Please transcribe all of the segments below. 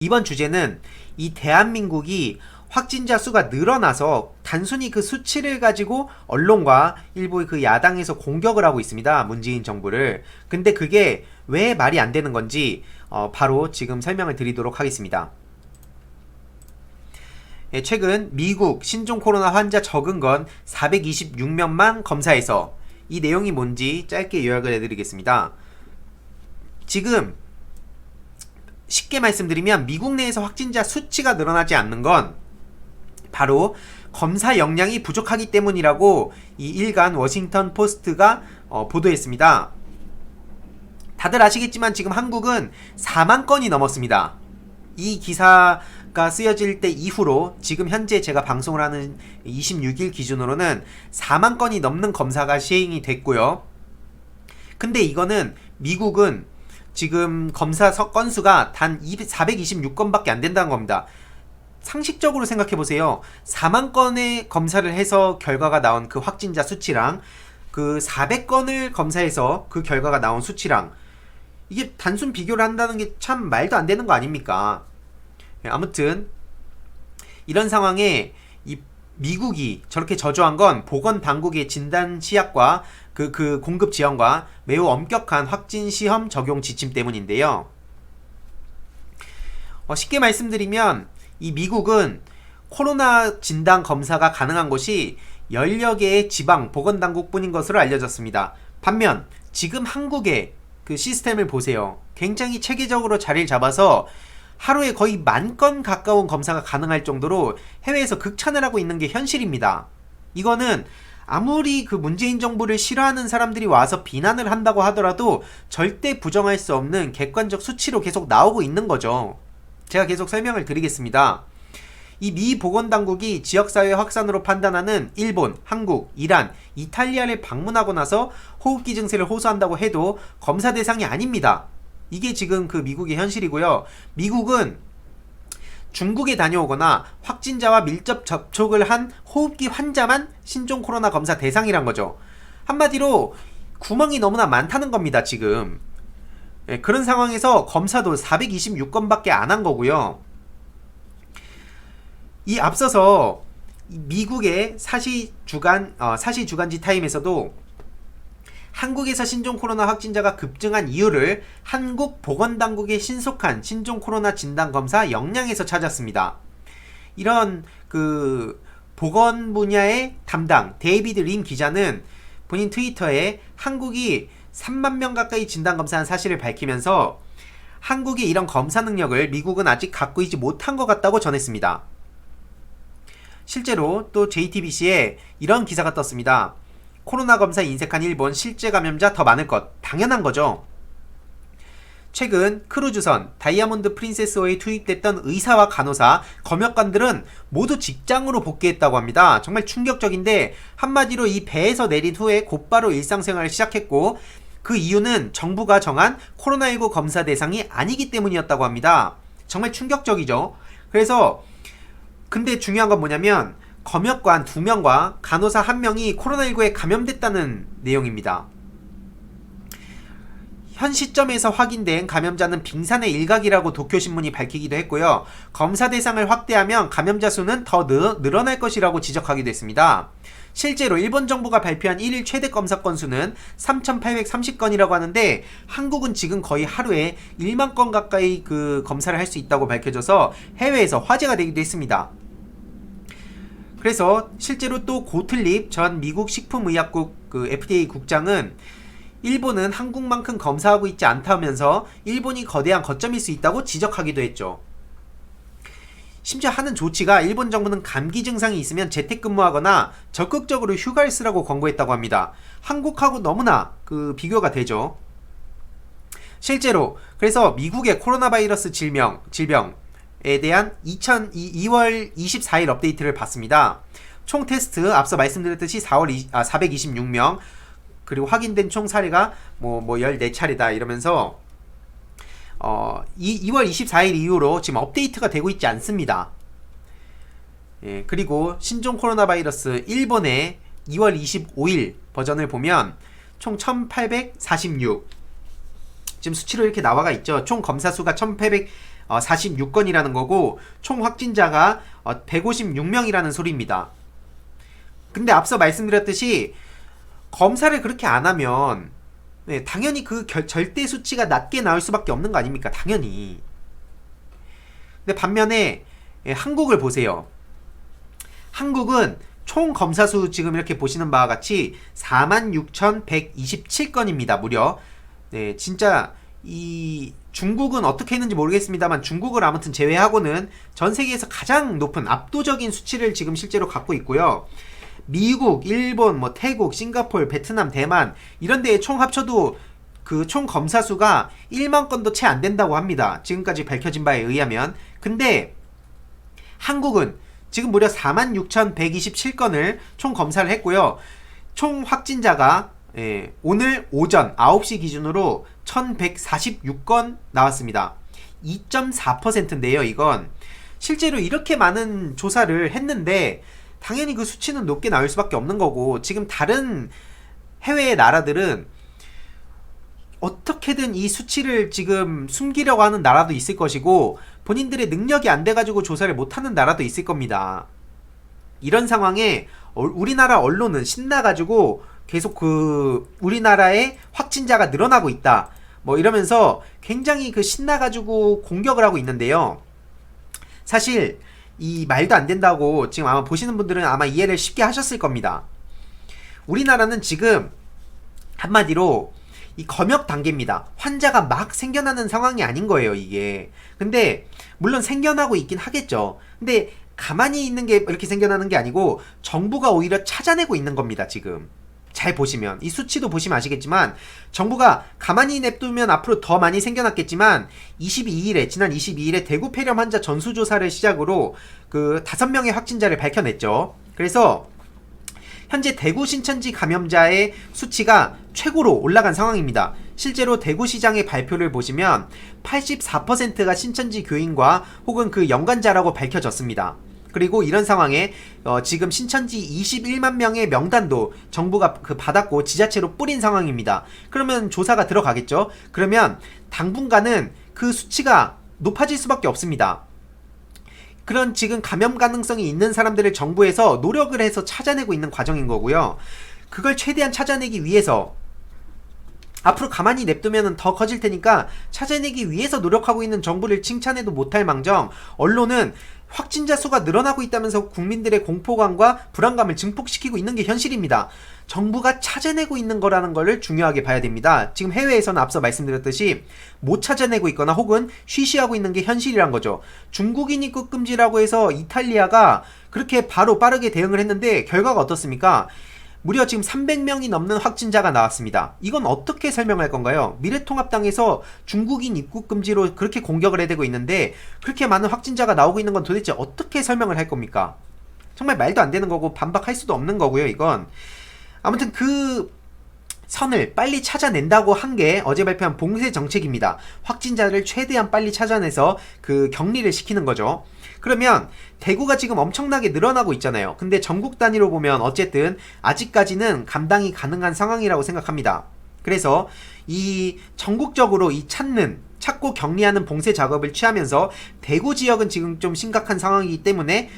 이번 주제는 이 대한민국이 확진자 수가 늘어나서 단순히 그 수치를 가지고 언론과 일부 그 야당에서 공격을 하고 있습니다. 문재인 정부를. 근데 그게 왜 말이 안 되는 건지 바로 지금 설명을 드리도록 하겠습니다. 최근 미국 신종 코로나 환자 적은 건 426명만 검사해서 이 내용이 뭔지 짧게 요약을 해드리겠습니다. 지금 쉽게 말씀드리면 미국 내에서 확진자 수치가 늘어나지 않는 건 바로 검사 역량이 부족하기 때문이라고 이 일간 워싱턴 포스트가 보도했습니다. 다들 아시겠지만 지금 한국은 4만 건이 넘었습니다. 이 기사가 쓰여질 때 이후로 지금 현재 제가 방송을 하는 26일 기준으로는 4만 건이 넘는 검사가 시행이 됐고요. 근데 이거는 미국은 지금 검사 건수가 단 426건밖에 안 된다는 겁니다. 상식적으로 생각해보세요. 4만 건의 검사를 해서 결과가 나온 그 확진자 수치랑 그 400건을 검사해서 그 결과가 나온 수치랑 이게 단순 비교를 한다는 게 참 말도 안 되는 거 아닙니까? 아무튼 이런 상황에 이 미국이 저렇게 저조한 건 보건당국의 진단 시약과 그 공급 지원과 매우 엄격한 확진 시험 적용 지침 때문인데요. 쉽게 말씀드리면 이 미국은 코로나 진단 검사가 가능한 곳이 10여 개의 지방 보건당국뿐인 것으로 알려졌습니다. 반면 지금 한국의 그 시스템을 보세요. 굉장히 체계적으로 자리를 잡아서 하루에 거의 10,000건 가까운 검사가 가능할 정도로 해외에서 극찬을 하고 있는 게 현실입니다. 이거는 아무리 그 문재인 정부를 싫어하는 사람들이 와서 비난을 한다고 하더라도 절대 부정할 수 없는 객관적 수치로 계속 나오고 있는 거죠. 제가 계속 설명을 드리겠습니다. 이 미 보건당국이 지역사회 확산으로 판단하는 일본, 한국, 이란, 이탈리아를 방문하고 나서 호흡기 증세를 호소한다고 해도 검사 대상이 아닙니다. 이게 지금 그 미국의 현실이고요. 미국은 중국에 다녀오거나 확진자와 밀접 접촉을 한 호흡기 환자만 신종 코로나 검사 대상이란 거죠. 한마디로 구멍이 너무나 많다는 겁니다, 지금. 그런 상황에서 검사도 426건밖에 안 한 거고요. 이 앞서서 미국의 사시주간지 타임에서도 한국에서 신종 코로나 확진자가 급증한 이유를 한국 보건당국의 신속한 신종 코로나 진단 검사 역량에서 찾았습니다. 이런 그 보건 분야의 담당 데이비드 림 기자는 본인 트위터에 한국이 3만 명 가까이 진단 검사한 사실을 밝히면서 한국의 이런 검사 능력을 미국은 아직 갖고 있지 못한 것 같다고 전했습니다. 실제로 또 JTBC에 이런 기사가 떴습니다. 코로나 검사 인색한 일본 실제 감염자 더 많을 것. 당연한 거죠. 최근 크루즈선 다이아몬드 프린세스호에 투입됐던 의사와 간호사, 검역관들은 모두 직장으로 복귀했다고 합니다. 정말 충격적인데 한마디로 이 배에서 내린 후에 곧바로 일상생활을 시작했고 그 이유는 정부가 정한 코로나19 검사 대상이 아니기 때문이었다고 합니다. 정말 충격적이죠. 그래서 근데 중요한 건 뭐냐면 검역관 2명과 간호사 1명이 코로나19에 감염됐다는 내용입니다. 현 시점에서 확인된 감염자는 빙산의 일각이라고 도쿄신문이 밝히기도 했고요. 검사 대상을 확대하면 감염자 수는 더 늘어날 것이라고 지적하기도 했습니다. 실제로 일본 정부가 발표한 1일 최대 검사 건수는 3,830건이라고 하는데 한국은 지금 거의 하루에 1만 건 가까이 그 검사를 할 수 있다고 밝혀져서 해외에서 화제가 되기도 했습니다. 그래서 실제로 또 고틀립 전 미국 식품의약국 그 FDA 국장은 일본은 한국만큼 검사하고 있지 않다면서 일본이 거대한 거점일 수 있다고 지적하기도 했죠. 심지어 하는 조치가 일본 정부는 감기 증상이 있으면 재택근무하거나 적극적으로 휴가를 쓰라고 권고했다고 합니다. 한국하고 너무나 그 비교가 되죠. 실제로 그래서 미국의 코로나 바이러스 질병에 대한 2월 24일 업데이트를 봤습니다. 총 테스트 앞서 말씀드렸듯이 426명 그리고 확인된 총 사례가 뭐 14차례다 이러면서 2월 24일 이후로 지금 업데이트가 되고 있지 않습니다. 예, 그리고 신종 코로나 바이러스 일본의 2월 25일 버전을 보면 총 1846 지금 수치로 이렇게 나와가 있죠. 총 검사 수가 46건이라는 거고 총 확진자가 156명이라는 소리입니다. 근데 앞서 말씀드렸듯이 검사를 그렇게 안 하면 당연히 그 절대 수치가 낮게 나올 수밖에 없는 거 아닙니까? 당연히. 근데 반면에 한국을 보세요. 한국은 총 검사 수 지금 이렇게 보시는 바와 같이 46,127건입니다. 무려. 네, 진짜 이 중국은 어떻게 했는지 모르겠습니다만 중국을 아무튼 제외하고는 전 세계에서 가장 높은 압도적인 수치를 지금 실제로 갖고 있고요. 미국, 일본, 태국, 싱가포르, 베트남, 대만 이런 데에 총 합쳐도 그 총 검사 수가 1만 건도 채 안 된다고 합니다. 지금까지 밝혀진 바에 의하면. 근데 한국은 지금 무려 46,127건을 총 검사를 했고요. 총 확진자가 오늘 오전 9시 기준으로 1,146건 나왔습니다. 2.4%인데요. 이건 실제로 이렇게 많은 조사를 했는데 당연히 그 수치는 높게 나올 수밖에 없는 거고, 지금 다른 해외의 나라들은 어떻게든 이 수치를 지금 숨기려고 하는 나라도 있을 것이고 본인들의 능력이 안 돼가지고 조사를 못하는 나라도 있을 겁니다. 이런 상황에 우리나라 언론은 신나가지고 계속 그 우리나라의 확진자가 늘어나고 있다 이러면서 굉장히 그 신나가지고 공격을 하고 있는데요. 사실 이 말도 안 된다고 지금 아마 보시는 분들은 아마 이해를 쉽게 하셨을 겁니다. 우리나라는 지금 한마디로 이 검역 단계입니다. 환자가 막 생겨나는 상황이 아닌 거예요, 이게. 근데 물론 생겨나고 있긴 하겠죠. 근데 가만히 있는 게 이렇게 생겨나는 게 아니고 정부가 오히려 찾아내고 있는 겁니다, 지금. 잘 보시면 이 수치도 보시면 아시겠지만 정부가 가만히 냅두면 앞으로 더 많이 생겨났겠지만 지난 22일에 대구 폐렴 환자 전수조사를 시작으로 그 5명의 확진자를 밝혀냈죠. 그래서 현재 대구 신천지 감염자의 수치가 최고로 올라간 상황입니다. 실제로 대구시장의 발표를 보시면 84%가 신천지 교인과 혹은 그 연관자라고 밝혀졌습니다. 그리고 이런 상황에 지금 신천지 21만 명의 명단도 정부가 받았고 지자체로 뿌린 상황입니다. 그러면 조사가 들어가겠죠. 그러면 당분간은 그 수치가 높아질 수밖에 없습니다. 그런 지금 감염 가능성이 있는 사람들을 정부에서 노력을 해서 찾아내고 있는 과정인 거고요. 그걸 최대한 찾아내기 위해서 앞으로 가만히 냅두면 더 커질 테니까 찾아내기 위해서 노력하고 있는 정부를 칭찬해도 못할 망정, 언론은 확진자 수가 늘어나고 있다면서 국민들의 공포감과 불안감을 증폭시키고 있는 게 현실입니다. 정부가 찾아내고 있는 거라는 거를 중요하게 봐야 됩니다. 지금 해외에서는 앞서 말씀드렸듯이 못 찾아내고 있거나 혹은 쉬쉬하고 있는 게 현실이란 거죠. 중국인 입국 금지라고 해서 이탈리아가 그렇게 바로 빠르게 대응을 했는데 결과가 어떻습니까? 무려 지금 300명이 넘는 확진자가 나왔습니다. 이건 어떻게 설명할 건가요? 미래통합당에서 중국인 입국 금지로 그렇게 공격을 해대고 있는데 그렇게 많은 확진자가 나오고 있는 건 도대체 어떻게 설명을 할 겁니까? 정말 말도 안 되는 거고 반박할 수도 없는 거고요, 이건. 아무튼 그 선을 빨리 찾아낸다고 한 게 어제 발표한 봉쇄 정책입니다. 확진자를 최대한 빨리 찾아내서 그 격리를 시키는 거죠. 그러면 대구가 지금 엄청나게 늘어나고 있잖아요. 근데 전국 단위로 보면 어쨌든 아직까지는 감당이 가능한 상황이라고 생각합니다. 그래서 이 전국적으로 이 찾고 격리하는 봉쇄 작업을 취하면서 대구 지역은 지금 좀 심각한 상황이기 때문에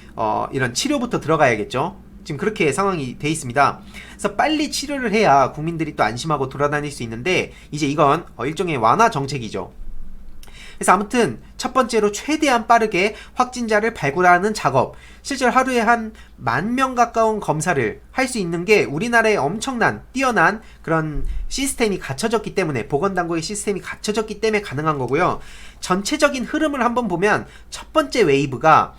이런 치료부터 들어가야겠죠. 지금 그렇게 상황이 돼 있습니다. 그래서 빨리 치료를 해야 국민들이 또 안심하고 돌아다닐 수 있는데 이제 이건 일종의 완화 정책이죠. 그래서 아무튼 첫 번째로 최대한 빠르게 확진자를 발굴하는 작업, 실제로 하루에 한 10,000명 가까운 검사를 할 수 있는 게 우리나라의 엄청난 뛰어난 그런 시스템이 갖춰졌기 때문에, 보건당국의 시스템이 갖춰졌기 때문에 가능한 거고요. 전체적인 흐름을 한번 보면 첫 번째 웨이브가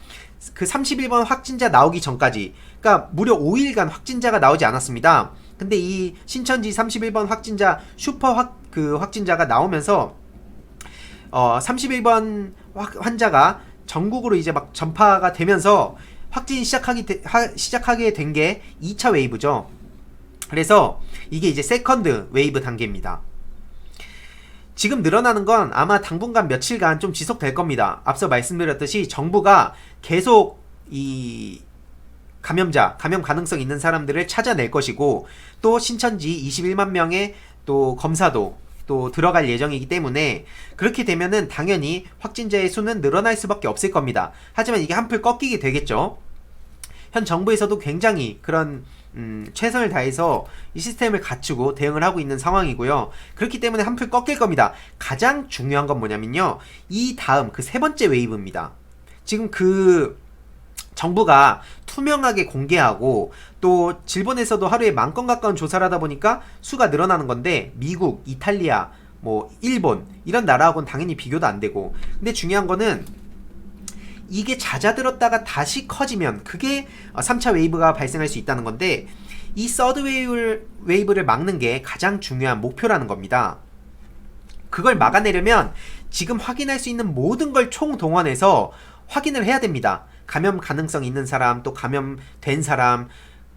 그 31번 확진자 나오기 전까지, 그러니까 무려 5일간 확진자가 나오지 않았습니다. 근데 이 신천지 31번 확진자 확진자가 나오면서 31번 환자가 전국으로 이제 막 전파가 되면서 확진이 시작하게 된 게 2차 웨이브죠. 그래서 이게 이제 세컨드 웨이브 단계입니다. 지금 늘어나는 건 아마 당분간 며칠간 좀 지속될 겁니다. 앞서 말씀드렸듯이 정부가 계속 이 감염 가능성 있는 사람들을 찾아낼 것이고, 또 신천지 21만 명의 또 검사도 또 들어갈 예정이기 때문에 그렇게 되면은 당연히 확진자의 수는 늘어날 수밖에 없을 겁니다. 하지만 이게 한풀 꺾이게 되겠죠. 현 정부에서도 굉장히 그런 최선을 다해서 이 시스템을 갖추고 대응을 하고 있는 상황이고요. 그렇기 때문에 한풀 꺾일 겁니다. 가장 중요한 건 뭐냐면요. 이 다음 그 세 번째 웨이브입니다. 지금 그 정부가 투명하게 공개하고 또 질본에서도 하루에 10,000건 가까운 조사를 하다 보니까 수가 늘어나는 건데 미국, 이탈리아, 뭐 일본 이런 나라하고는 당연히 비교도 안 되고 근데 중요한 거는 이게 잦아들었다가 다시 커지면 그게 3차 웨이브가 발생할 수 있다는 건데 이 서드 웨이브를 막는 게 가장 중요한 목표라는 겁니다. 그걸 막아내려면 지금 확인할 수 있는 모든 걸 총동원해서 확인을 해야 됩니다. 감염 가능성 있는 사람, 또 감염된 사람,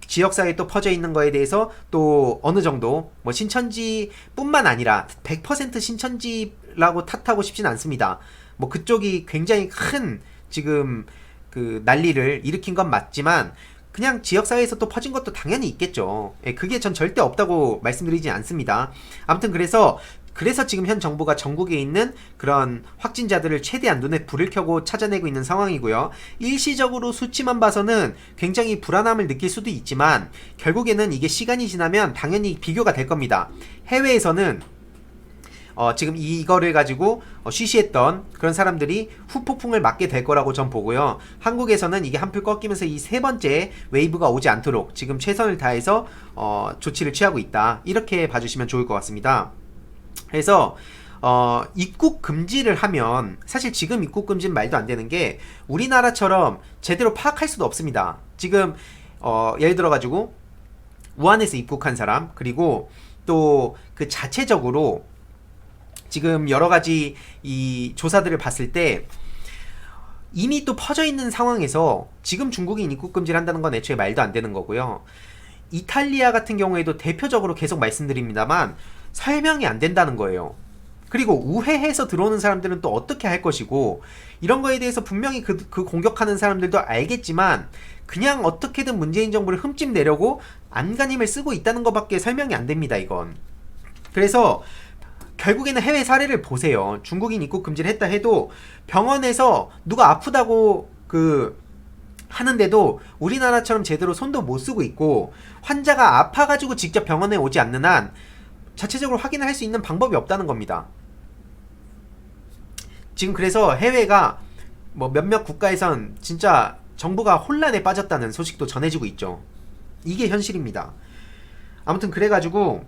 지역사회에 또 퍼져 있는 거에 대해서 또 어느 정도 뭐 신천지뿐만 아니라 100% 신천지라고 탓하고 싶진 않습니다. 뭐 그쪽이 굉장히 큰 지금 그 난리를 일으킨 건 맞지만 그냥 지역사회에서 또 퍼진 것도 당연히 있겠죠. 예, 그게 전 절대 없다고 말씀드리지 않습니다. 아무튼 그래서 지금 현 정부가 전국에 있는 그런 확진자들을 최대한 눈에 불을 켜고 찾아내고 있는 상황이고요. 일시적으로 수치만 봐서는 굉장히 불안함을 느낄 수도 있지만 결국에는 이게 시간이 지나면 당연히 비교가 될 겁니다. 해외에서는 지금 이거를 가지고 쉬쉬했던 그런 사람들이 후폭풍을 맞게 될 거라고 전 보고요. 한국에서는 이게 한풀 꺾이면서 이 세 번째 웨이브가 오지 않도록 지금 최선을 다해서 조치를 취하고 있다. 이렇게 봐주시면 좋을 것 같습니다. 그래서 입국 금지를 하면 사실 지금 입국 금지는 말도 안 되는 게 우리나라처럼 제대로 파악할 수도 없습니다. 지금 예를 들어 가지고 우한에서 입국한 사람 그리고 또 그 자체적으로 지금 여러 가지 이 조사들을 봤을 때 이미 또 퍼져 있는 상황에서 지금 중국인 입국 금지를 한다는 건 애초에 말도 안 되는 거고요. 이탈리아 같은 경우에도 대표적으로 계속 말씀드립니다만 설명이 안 된다는 거예요. 그리고 우회해서 들어오는 사람들은 또 어떻게 할 것이고 이런 거에 대해서 분명히 그 공격하는 사람들도 알겠지만 그냥 어떻게든 문재인 정부를 흠집 내려고 안간힘을 쓰고 있다는 것밖에 설명이 안 됩니다. 이건. 그래서 결국에는 해외 사례를 보세요. 중국인 입국 금지를 했다 해도 병원에서 누가 아프다고 하는데도 우리나라처럼 제대로 손도 못 쓰고 있고 환자가 아파가지고 직접 병원에 오지 않는 한 자체적으로 확인을 할 수 있는 방법이 없다는 겁니다. 지금 그래서 해외가 뭐 몇몇 국가에선 진짜 정부가 혼란에 빠졌다는 소식도 전해지고 있죠. 이게 현실입니다. 아무튼 그래가지고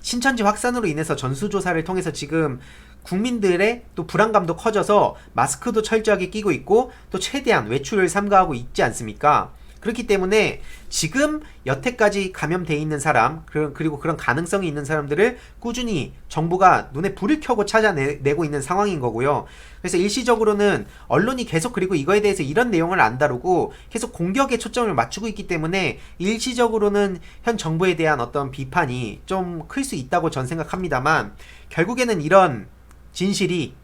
신천지 확산으로 인해서 전수조사를 통해서 지금 국민들의 또 불안감도 커져서 마스크도 철저하게 끼고 있고 또 최대한 외출을 삼가하고 있지 않습니까? 그렇기 때문에 지금 여태까지 감염돼 있는 사람 그리고 그런 가능성이 있는 사람들을 꾸준히 정부가 눈에 불을 켜고 찾아내고 있는 상황인 거고요. 그래서 일시적으로는 언론이 계속 그리고 이거에 대해서 이런 내용을 안 다루고 계속 공격에 초점을 맞추고 있기 때문에 일시적으로는 현 정부에 대한 어떤 비판이 좀 클 수 있다고 전 생각합니다만 결국에는 이런 진실이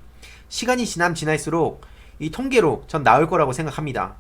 시간이 지날수록 이 통계로 전 나올 거라고 생각합니다.